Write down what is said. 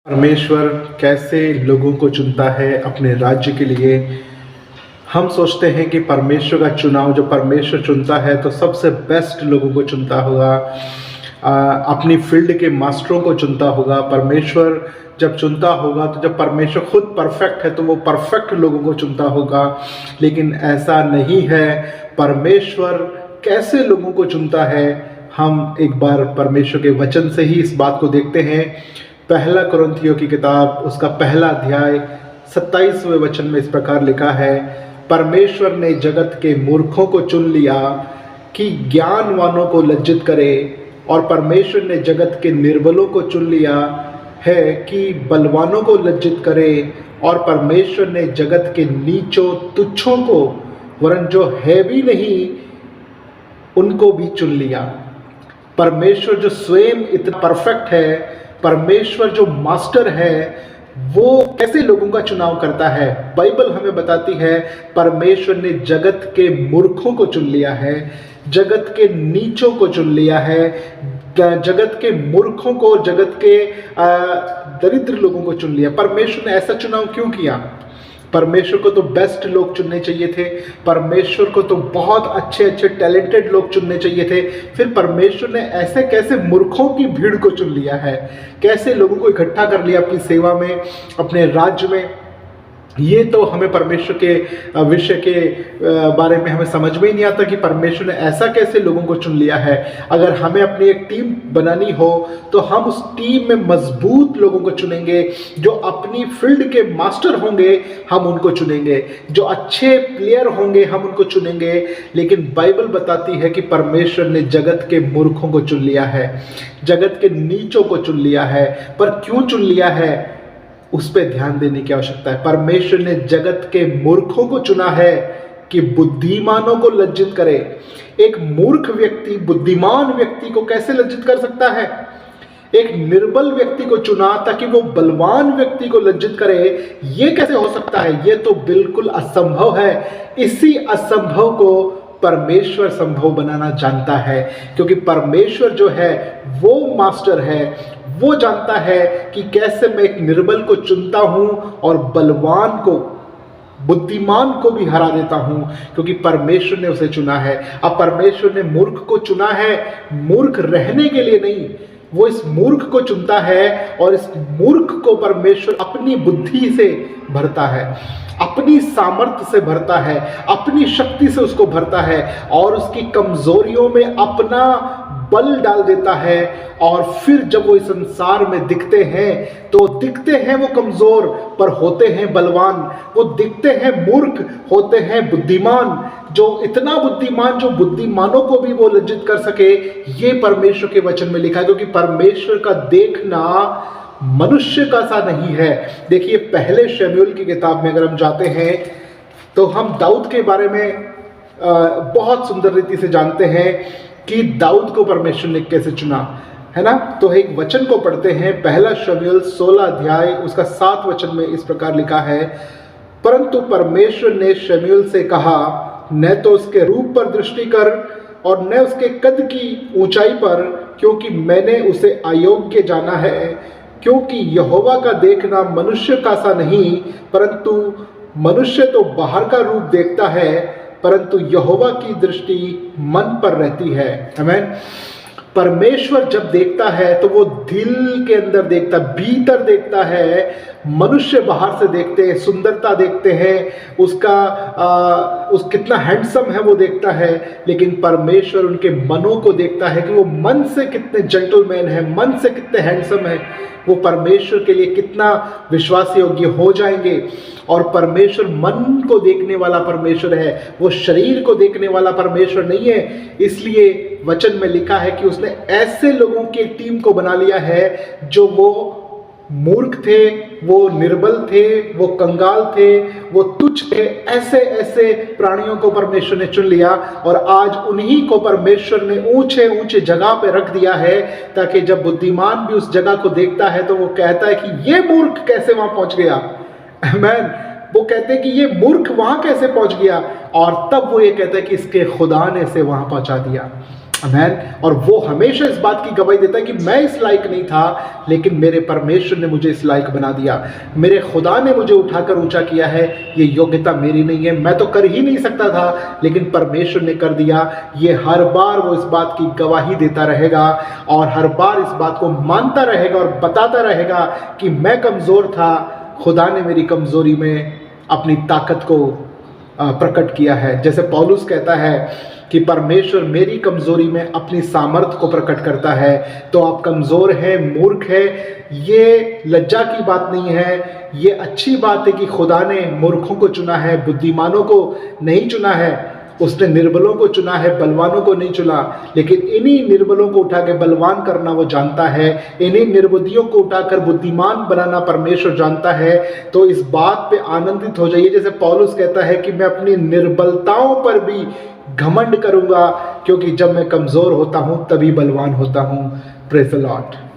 परमेश्वर कैसे लोगों को चुनता है अपने राज्य के लिए। हम सोचते हैं कि परमेश्वर का चुनाव जो परमेश्वर चुनता है तो सबसे बेस्ट लोगों को चुनता होगा, अपनी फील्ड के मास्टरों को चुनता होगा। परमेश्वर जब चुनता होगा तो जब परमेश्वर खुद परफेक्ट है तो वो परफेक्ट लोगों को चुनता होगा, लेकिन ऐसा नहीं है। परमेश्वर कैसे लोगों को चुनता है, हम एक बार परमेश्वर के वचन से ही इस बात को देखते हैं। पहला कुरिन्थियों की किताब उसका पहला अध्याय 27वें वचन में इस प्रकार लिखा है, परमेश्वर ने जगत के मूर्खों को चुन लिया कि ज्ञानवानों को लज्जित करे, और परमेश्वर ने जगत के निर्बलों को चुन लिया है कि बलवानों को लज्जित करे, और परमेश्वर ने जगत के नीचों तुच्छों को वरन जो है भी नहीं उनको भी चुन लिया। परमेश्वर जो स्वयं इतना परफेक्ट है, परमेश्वर जो मास्टर है, वो कैसे लोगों का चुनाव करता है। बाइबल हमें बताती है परमेश्वर ने जगत के मूर्खों को चुन लिया है, जगत के नीचों को चुन लिया है, जगत के मूर्खों को, जगत के दरिद्र लोगों को चुन लिया। परमेश्वर ने ऐसा चुनाव क्यों किया? परमेश्वर को तो बेस्ट लोग चुनने चाहिए थे, परमेश्वर को तो बहुत अच्छे अच्छे टैलेंटेड लोग चुनने चाहिए थे। फिर परमेश्वर ने ऐसे कैसे मूर्खों की भीड़ को चुन लिया है, कैसे लोगों को इकट्ठा कर लिया अपनी सेवा में, अपने राज्य में। ये तो हमें परमेश्वर के विषय के बारे में हमें समझ में ही नहीं आता कि परमेश्वर ने ऐसा कैसे लोगों को चुन लिया है। अगर हमें अपनी एक टीम बनानी हो तो हम उस टीम में मजबूत लोगों को चुनेंगे, जो अपनी फील्ड के मास्टर होंगे हम उनको चुनेंगे, जो अच्छे प्लेयर होंगे हम उनको चुनेंगे। लेकिन बाइबल बताती है कि परमेश्वर ने जगत के मूर्खों को चुन लिया है, जगत के नीचों को चुन लिया है। पर क्यों चुन लिया है उस पर ध्यान देने की आवश्यकता है। परमेश्वर ने जगत के मूर्खों को चुना है कि बुद्धिमानों को लज्जित करे। एक मूर्ख व्यक्ति बुद्धिमान व्यक्ति को कैसे लज्जित कर सकता है? एक निर्बल व्यक्ति को चुना ताकि वो बलवान व्यक्ति को लज्जित करे। ये कैसे हो सकता है? ये तो बिल्कुल असंभव है। इसी असंभव को परमेश्वर संभव बनाना जानता है, क्योंकि परमेश्वर जो है वो मास्टर है। वो जानता है कि कैसे मैं एक निर्बल को चुनता हूं और बलवान को, बुद्धिमान को भी हरा देता हूं, क्योंकि परमेश्वर ने उसे चुना है। अब परमेश्वर ने मूर्ख को चुना है मूर्ख रहने के लिए नहीं, वो इस मूर्ख को चुनता है और इस मूर्ख को परमेश्वर अपनी बुद्धि से भरता है, अपनी सामर्थ्य से भरता है, अपनी शक्ति से उसको भरता है, और उसकी कमजोरियों में अपना बल डाल देता है। और फिर जब वो इस संसार में दिखते हैं तो दिखते हैं वो कमजोर पर होते हैं बलवान, वो दिखते हैं मूर्ख होते हैं बुद्धिमान, जो इतना बुद्धिमान जो बुद्धिमानों को भी वो लज्जित कर सके। ये परमेश्वर के वचन में लिखा है, क्योंकि परमेश्वर का देखना मनुष्य का सा नहीं है। देखिए पहले शमूएल की किताब में अगर हम जाते हैं तो हम दाऊद के बारे में बहुत सुंदर रीति से जानते हैं कि दाऊद को परमेश्वर ने कैसे चुना, है ना। तो एक वचन को पढ़ते हैं, पहला शमूएल 16 अध्याय उसका 7 वचन में इस प्रकार लिखा है, परंतु परमेश्वर ने शमूएल से कहा, न तो उसके रूप पर दृष्टि कर और न उसके कद की ऊंचाई पर, क्योंकि मैंने उसे अयोग्य जाना है। क्योंकि यहोवा का देखना मनुष्य का सा नहीं, परंतु मनुष्य तो बाहर का रूप देखता है, परंतु यहोवा की दृष्टि मन पर रहती है। आमीन। परमेश्वर जब देखता है तो वो दिल के अंदर देखता, भीतर देखता है। मनुष्य बाहर से देखते हैं, सुंदरता देखते हैं, उस कितना हैंडसम है वो देखता है, लेकिन परमेश्वर उनके मनों को देखता है कि वो मन से कितने जेंटलमैन है, मन से कितने हैंडसम है, वो परमेश्वर के लिए कितना विश्वास योग्य हो जाएंगे। और परमेश्वर मन को देखने वाला परमेश्वर है, वो शरीर को देखने वाला परमेश्वर नहीं है। इसलिए वचन में लिखा है कि उसने ऐसे लोगों की एक टीम को बना लिया है जो वो मूर्ख थे, वो निर्बल थे, वो कंगाल थे, वो तुच्छ थे। ऐसे ऐसे प्राणियों को परमेश्वर ने चुन लिया और आज उन्हीं को परमेश्वर ने ऊंचे ऊंचे जगह पे रख दिया है, ताकि जब बुद्धिमान भी उस जगह को देखता है तो वो कहता है कि ये मूर्ख कैसे वहां पहुंच गया। आमीन। वो कहते हैं कि ये मूर्ख वहां कैसे पहुंच गया, और तब वो ये कहता है कि इसके खुदा ने इसे वहां पहुंचा दिया। आमेन। और वो हमेशा इस बात की गवाही देता है कि मैं इस लायक नहीं था, लेकिन मेरे परमेश्वर ने मुझे इस लायक बना दिया, मेरे खुदा ने मुझे उठाकर ऊंचा किया है। ये योग्यता मेरी नहीं है, मैं तो कर ही नहीं सकता था, लेकिन परमेश्वर ने कर दिया। ये हर बार वो इस बात की गवाही देता रहेगा और हर बार इस बात को मानता रहेगा और बताता रहेगा कि मैं कमज़ोर था, खुदा ने मेरी कमज़ोरी में अपनी ताकत को प्रकट किया है। जैसे पौलुस कहता है कि परमेश्वर मेरी कमज़ोरी में अपनी सामर्थ को प्रकट करता है। तो आप कमज़ोर हैं, मूर्ख है, ये लज्जा की बात नहीं है, ये अच्छी बात है कि खुदा ने मूर्खों को चुना है, बुद्धिमानों को नहीं चुना है। उसने निर्बलों को चुना है, बलवानों को नहीं चुना। लेकिन इन्हीं निर्बलों को उठा के बलवान करना वो जानता है, इन्हीं निर्बुद्धियों को उठाकर बुद्धिमान बनाना परमेश्वर जानता है। तो इस बात पे आनंदित हो जाइए, जैसे पौलुस कहता है कि मैं अपनी निर्बलताओं पर भी घमंड करूंगा, क्योंकि जब मैं कमज़ोर होता हूं तभी बलवान होता हूं। Praise the Lord.